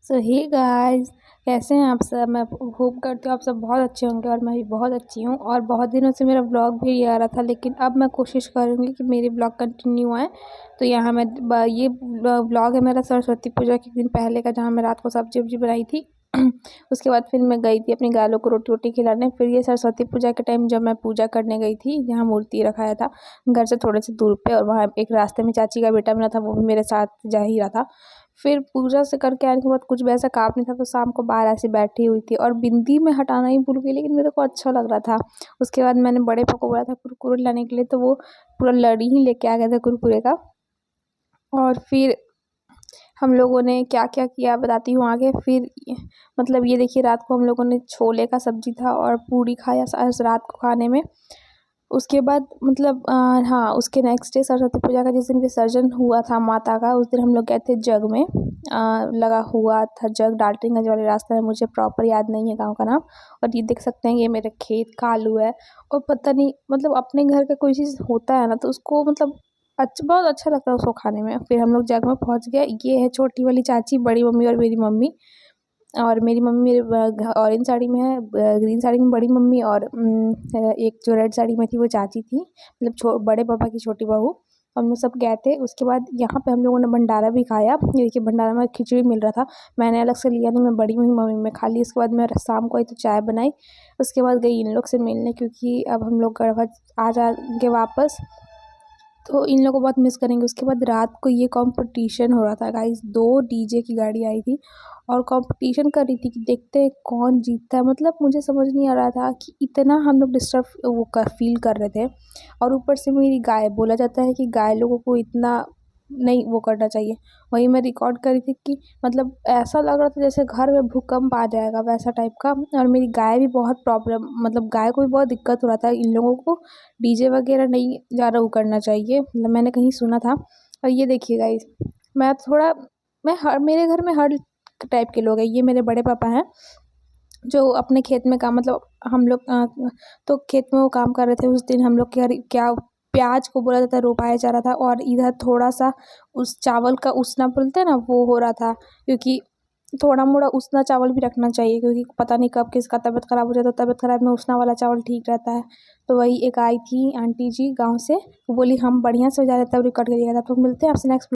सो hey guys, कैसे हैं आप सब। मैं होप करती हूँ आप सब बहुत अच्छे होंगे और मैं भी बहुत अच्छी हूँ। और बहुत दिनों से मेरा ब्लॉग भी ये आ रहा था, लेकिन अब मैं कोशिश करूँगी कि मेरे ब्लॉग कंटिन्यू आए। तो यहाँ मैं ये ब्लॉग है मेरा सरस्वती पूजा के दिन पहले का, जहाँ मैं रात को सब्जी वब्जी बनाई थी। उसके बाद फिर मैं गई थी अपनी गायों को रोटी वोटी खिलाने। फिर ये सरस्वती पूजा के टाइम जब मैं पूजा करने गई थी, जहाँ मूर्ति रखाया था घर से थोड़े से दूर पे, और वहाँ एक रास्ते में चाची का बेटा मिला था, वो भी मेरे साथ जा ही रहा था। फिर पूजा से करके आने के बाद कुछ वैसा काम नहीं था, तो शाम को बाहर ऐसे बैठी हुई थी और बिंदी में हटाना ही भूल गई, लेकिन मेरे को अच्छा लग रहा था। उसके बाद मैंने बड़े पापा को बोला था कुरकुरे लाने के लिए, तो वो पूरा लड़ी ही लेके आ गया था कुरकुरे का। और फिर हम लोगों ने क्या क्या किया बताती हूँ आगे। फिर मतलब ये देखिए, रात को हम लोगों ने छोले का सब्जी था और पूड़ी खाया रात को खाने में। उसके बाद मतलब हाँ, उसके नेक्स्ट डे सरस्वती पूजा का जिस दिन विसर्जन हुआ था माता का, उस दिन हम लोग गए थे जग में। लगा हुआ था जग डाल्टनगंज वाले रास्ते में, मुझे प्रॉपर याद नहीं है गांव का नाम। और ये देख सकते हैं, ये मेरे खेत का आलू है। और पता नहीं, मतलब अपने घर का कोई चीज़ होता है ना, तो उसको मतलब बहुत अच्छा लगता है उसको खाने में। फिर हम लोग जग में पहुँच गए। ये है छोटी वाली चाची, बड़ी मम्मी और मेरी मम्मी। और मेरी मम्मी मेरे ऑरेंज साड़ी में है, ग्रीन साड़ी में बड़ी मम्मी, और एक जो रेड साड़ी में थी वो चाची थी, मतलब बड़े पापा की छोटी बहू। हम लोग सब गए थे। उसके बाद यहाँ पे हम लोगों ने भंडारा भी खाया। ये देखिए, भंडारा में खिचड़ी मिल रहा था। मैंने अलग से लिया नहीं, मैं बड़ी मम्मी में खा ली। उसके बाद मैं शाम को आई तो चाय बनाई। उसके बाद गई इन लोग से मिलने, क्योंकि अब हम लोग गढ़वा आ जाएंगे वापस, तो इन लोगों को बहुत मिस करेंगे। उसके बाद रात को ये कंपटीशन हो रहा था गाइस, 2 डीजे की गाड़ी आई थी और कंपटीशन कर रही थी कि देखते हैं कौन जीतता है। मतलब मुझे समझ नहीं आ रहा था कि इतना हम लोग डिस्टर्ब वो कर फील कर रहे थे। और ऊपर से मेरी गाय, बोला जाता है कि गाय लोगों को इतना नहीं वो करना चाहिए। वहीं मैं रिकॉर्ड कर रही थी कि मतलब ऐसा लग रहा था जैसे घर में भूकंप आ जाएगा, वैसा टाइप का। और मेरी गाय भी बहुत प्रॉब्लम, मतलब गाय को भी बहुत दिक्कत हो रहा था। इन लोगों को डीजे वगैरह नहीं ज़्यादा वो करना चाहिए, मतलब मैंने कहीं सुना था। और ये देखिए गाइस, मैं थोड़ा मैं हर मेरे घर में हर टाइप के लोग हैं। ये मेरे बड़े पापा हैं जो अपने खेत में काम, मतलब हम लोग तो खेत में वो काम कर रहे थे। उस दिन हम लोग क्या प्याज को बोला जाता है, रोपाया जा रहा था। और इधर थोड़ा सा उस चावल का उसना बोलते हैं ना, वो हो रहा था। क्योंकि थोड़ा मोड़ा उसना चावल भी रखना चाहिए, क्योंकि पता नहीं कब किसका तबीयत ख़राब हो जाए, तो तबीयत ख़राब में उसना वाला चावल ठीक रहता है। तो वही एक आई थी आंटी जी गाँव से, वो बोली हम बढ़िया से जा रहे, तब रिकॉर्ड करिएगा। तब तो मिलते हैं आपसे नेक्स्ट।